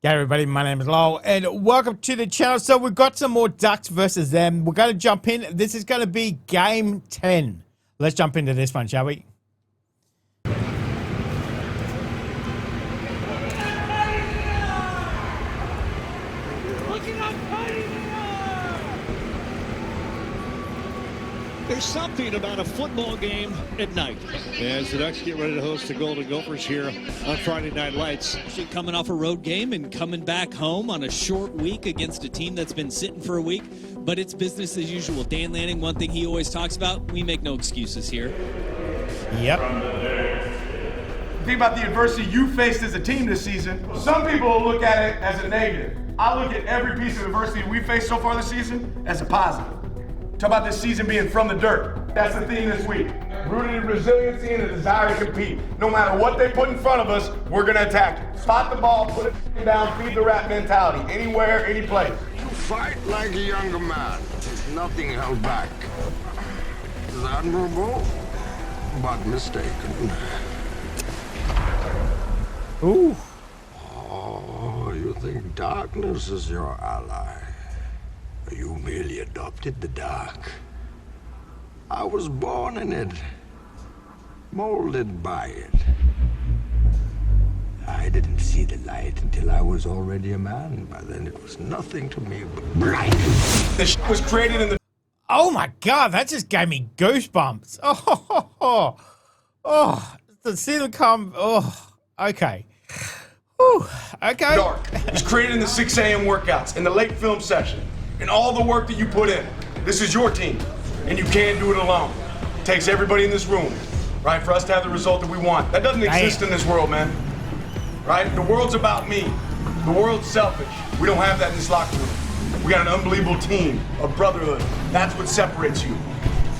G'day everybody, my name is Lowell and welcome to the channel. So we've got some more Ducks versus them. We're going to jump in. This is going to be game 10. Let's jump into this one, shall we? There's something about a football game at night. As the Ducks get ready to host the Golden Gophers here on Friday Night Lights. Coming off a road game and coming back home on a short week against a team that's been sitting for a week, but it's business as usual. Dan Lanning, one thing he always talks about, we make no excuses here. Yep. Think about the adversity you faced as a team this season. Some people will look at it as a negative. I look at every piece of adversity we faced so far this season as a positive. Talk about this season being from the dirt. That's the theme this week. Rooted in resiliency and a desire to compete. No matter what they put in front of us, we're going to attack it. Spot the ball, put it down, feed the rat mentality. Anywhere, any place. You fight like a younger man. There's nothing held back. It's admirable, but mistaken. Ooh. Oh, you think darkness is your ally? You merely adopted the dark. I was born in it, molded by it. I didn't see the light until I was already a man. By then it was nothing to me but blind. This was created in the... Oh my God, that just gave me goosebumps. To see them come, okay. Whew, okay. Dark. It was created in the 6 a.m. workouts, in the late film session, in all the work that you put in. This is your team, and you can't do it alone. It takes everybody in this room, right, for us to have the result that we want. That doesn't exist in this world, man. Right? The world's about me. The world's selfish. We don't have that in this locker room. We got an unbelievable team, a brotherhood. That's what separates you.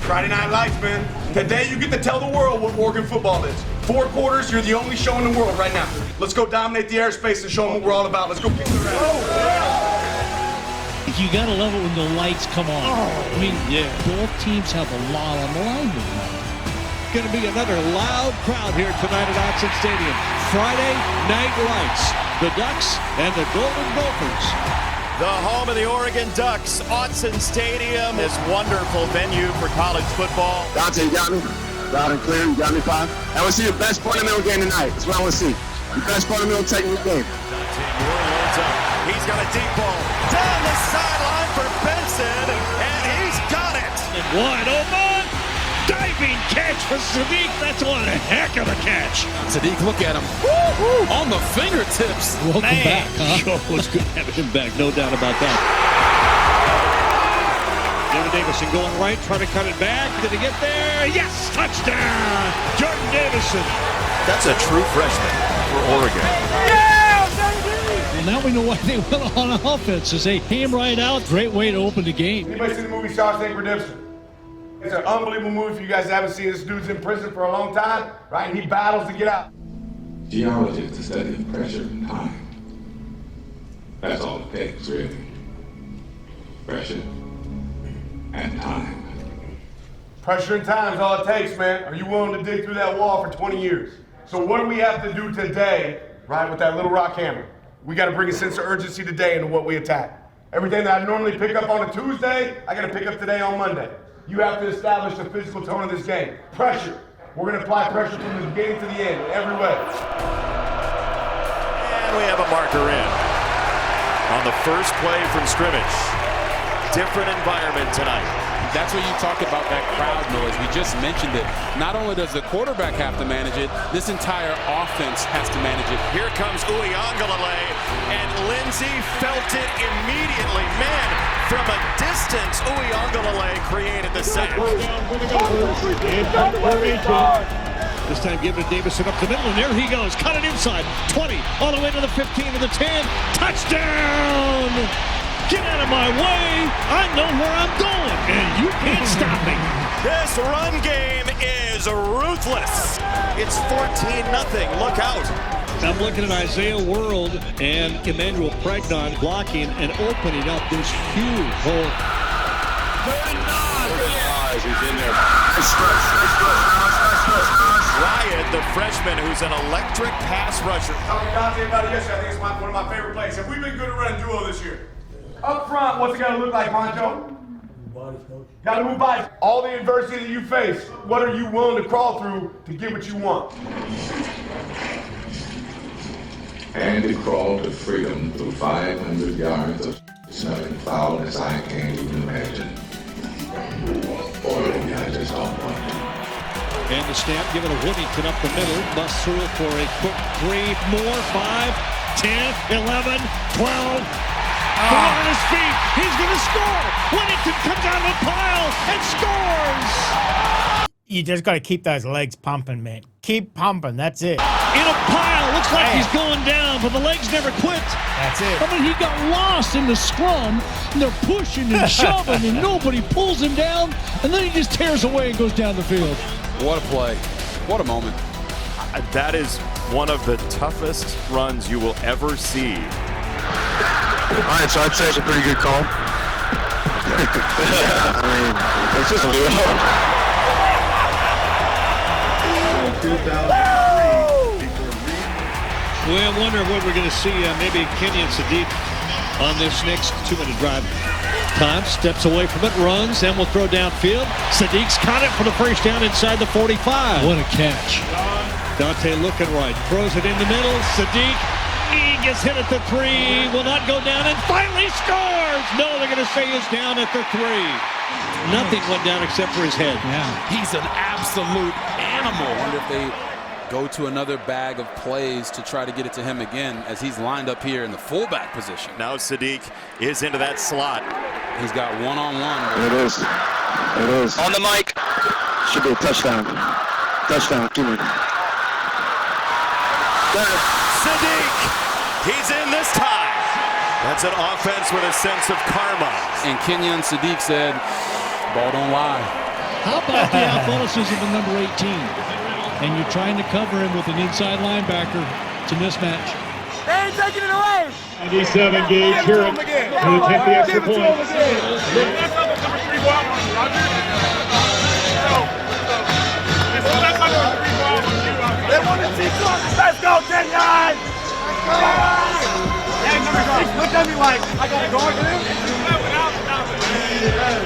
Friday Night Lights, man. Today you get to tell the world what Oregon football is. 4 quarters, you're the only show in the world right now. Let's go dominate the airspace and show them what we're all about. Let's go kick the rest. You gotta love it when the lights come on. I mean, both teams have a lot on the line here. Gonna be another loud crowd here tonight at Aussie Stadium. Friday Night Lights. The Ducks and the Golden Gophers. The home of the Oregon Ducks, Austin Stadium, is wonderful venue for college football. Dante, you got me? Loud and clear, you got me, 5? I want to see the best fundamental game tonight. That's what I want to see. The best fundamental technical game. Dante loads up. He's got a deep ball down the sideline for Benson, and he's got it. And wide open. Diving catch for Sadiq. That's one heck of a catch. Sadiq, look at him. Woo-hoo. On the fingertips. Welcome back, huh? It was good having him back, no doubt about that. David Davison going right, trying to cut it back. Did he get there? Yes! Touchdown! Jordan Davison. That's a true freshman for Oregon. Well, now we know why they went on offense, as they came right out. Great way to open the game. Anybody seen the movie Shawshank Redemption? It's an unbelievable movie if you guys haven't seen it. This dude's in prison for a long time, right? And he battles to get out. Geology is the study of pressure and time. That's all it takes, really. Pressure and time. Pressure and time is all it takes, man. Are you willing to dig through that wall for 20 years? So what do we have to do today, right, with that little rock hammer? We got to bring a sense of urgency today into what we attack. Everything that I normally pick up on a Tuesday, I got to pick up today on Monday. You have to establish the physical tone of this game. Pressure. We're going to apply pressure from the beginning to the end, in every way. And we have a marker in on the first play from scrimmage. Different environment tonight. That's what you talk about, that crowd noise. We just mentioned it. Not only does the quarterback have to manage it, this entire offense has to manage it. Here comes Uiagalelei, and Lindsay felt it immediately. Man, from a distance, Uiagalelei created the sack. This time giving to Davison up the middle, and there he goes. Cut it inside. 20, all the way to the 15 to the 10. Touchdown! Get out of my way. I know where I'm going, and you can't stop me. This run game is ruthless. It's 14-0. Look out. I'm looking at Isaiah World and Emmanuel Pregnon blocking and opening up this huge hole. 39. Nice, he's in there. Nice stretch. Ryan, the freshman, who's an electric pass rusher. Talking to Dante about it yesterday. I think it's one of my favorite plays. Have we been good at running duo this year? Up front, what's it got to look like, Poncho? Got to move bodies. All the adversity that you face, what are you willing to crawl through to get what you want? And to crawl to freedom through 500 yards of smelling foulness I can't even imagine. Boy, I just don't want to. And the snap, given to Whittington up the middle. Busts through for a quick 3 more. 5, 10, 11, 12. On his feet. He's going to score. Whittington comes out of the pile and scores. You just got to keep those legs pumping, man. Keep pumping. That's it. In a pile. Looks like he's going down, but the legs never quit. That's it. I mean, he got lost in the scrum, and they're pushing and shoving, and nobody pulls him down, and then he just tears away and goes down the field. What a play. What a moment. That is one of the toughest runs you will ever see. All right, so I'd say it's a pretty good call. I mean, it's just a little. We wonder what we're going to see maybe Kenyon Sadiq on this next 2-minute drive. Time steps away from it, runs, and will throw downfield. Sadiq's caught it for the first down inside the 45. What a catch. Dante looking right, throws it in the middle. Sadiq, he gets hit at the 3, will not go down, and finally scores! No, they're going to say he's down at the 3. Nothing went down except for his head. Yeah, he's an absolute animal. I wonder if they go to another bag of plays to try to get it to him again as he's lined up here in the fullback position. Now Sadiq is into that slot. He's got one-on-one. It is. It is. On the mic. Should be a touchdown. Touchdown. Give me. Sadiq, he's in this time. That's an offense with a sense of karma. And Kenyon Sadiq said, ball don't lie. How about the athleticism of number 18? And you're trying to cover him with an inside linebacker. It's a mismatch. They ain't taking it away. 97 Gage here to attempt the extra point. They want to see something. Let's go, Kenyon! Hey, number 6, look at me like, I got to go with him.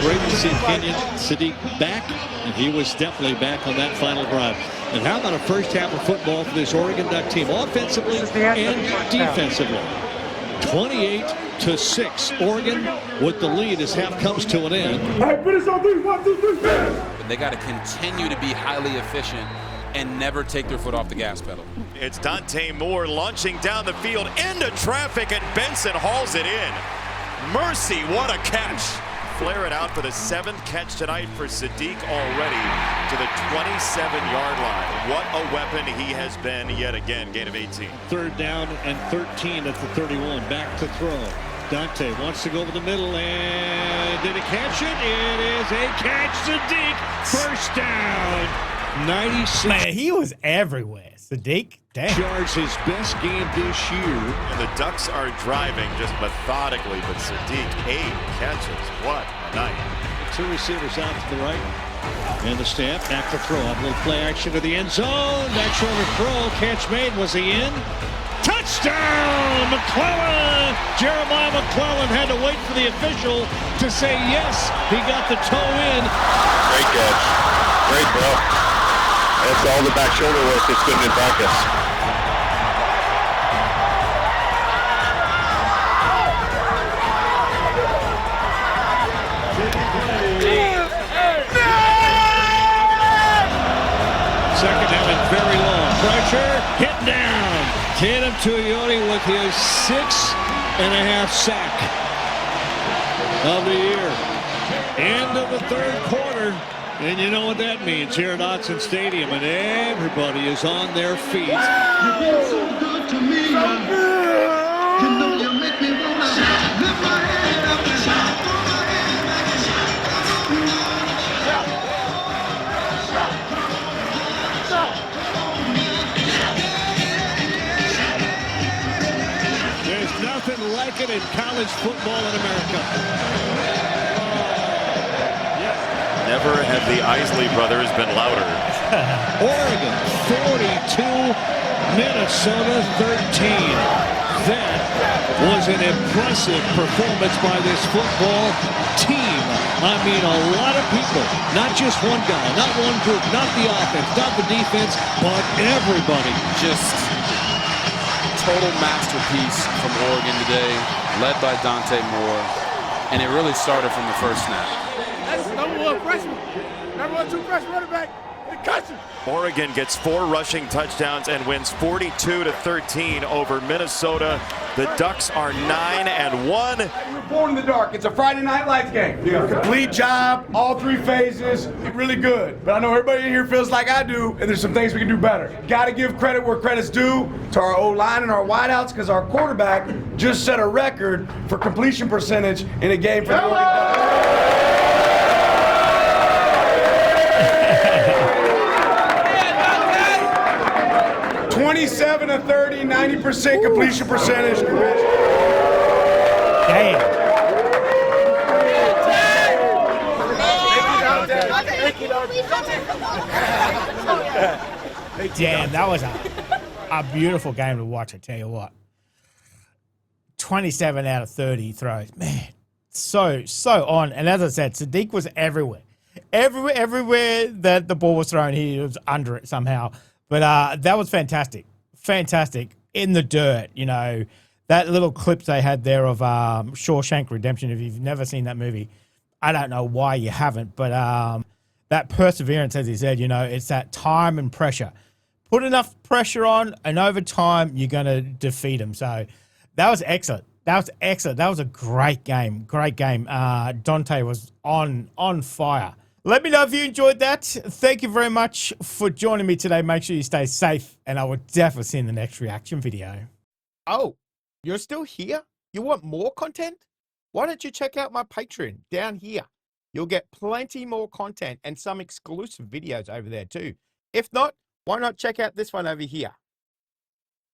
Great to see Kenyon Sadiq back, and he was definitely back on that final drive. And how about a first half of football for this Oregon Duck team, offensively and defensively? 28-6. Oregon with the lead as half comes to an end. But they got to continue to be highly efficient and never take their foot off the gas pedal. It's Dante Moore launching down the field into traffic, and Benson hauls it in. Mercy, what a catch. Flare it out for the 7th catch tonight for Sadiq already to the 27-yard line. What a weapon he has been yet again. Gain of 18. 3rd down and 13 at the 31. Back to throw. Dante wants to go over the middle, and did he catch it? It is a catch. Sadiq, first down. 96. Man, he was everywhere. Sadiq, damn. Yards, his best game this year. And the Ducks are driving just methodically, but Sadiq, 8 catches. What a night. 2 receivers out to the right. And the snap, back to throw. A little play action to the end zone. Back shoulder throw. Catch made. Was he in? Touchdown! McClellan! Jeremiah McClellan had to wait for the official to say yes. He got the toe in. Great catch. Great bro. That's all the back shoulder work that's good in practice. Second down and very long. Pressure, hit down. Tatum Tuioti with his 6.5 sack of the year. End of the 3rd quarter. And you know what that means here at Autzen Stadium, and everybody is on their feet. You've been so good to me. So good. You know you make me wanna lift my head up and shout, throw my head back and shout. There's nothing like it in college football in America. Never have the Isley brothers been louder. Oregon 42, Minnesota 13. That was an impressive performance by this football team. I mean, a lot of people, not just one guy, not one group, not the offense, not the defense, but everybody. Just total masterpiece from Oregon today, led by Dante Moore, and it really started from the first snap. That's number one freshman. Number one true freshman running back in the country. Oregon gets 4 rushing touchdowns and wins 42-13 over Minnesota. The Ducks are 9-1. We were born in the dark. It's a Friday Night Lights game. Complete job, all 3 phases, really good. But I know everybody in here feels like I do, and there's some things we can do better. Got to give credit where credit's due to our O-line and our wideouts, because our quarterback just set a record for completion percentage in a game for the Oregon Ducks. 27-30, 90% completion percentage. Damn. Damn, that was a beautiful game to watch, I tell you what. 27 out of 30 throws. Man, so on. And as I said, Sadiq was everywhere. Everywhere that the ball was thrown, he was under it somehow. But that was fantastic. Fantastic. In the dirt, you know. That little clip they had there of Shawshank Redemption, if you've never seen that movie, I don't know why you haven't, but that perseverance, as he said, you know, it's that time and pressure. Put enough pressure on, and over time, you're going to defeat them. So that was excellent. That was excellent. That was a great game. Great game. Dante was on fire. Let me know if you enjoyed that. Thank you very much for joining me today. Make sure you stay safe, and I will definitely see you in the next reaction video. Oh, you're still here? You want more content? Why don't you check out my Patreon down here? You'll get plenty more content and some exclusive videos over there too. If not, why not check out this one over here?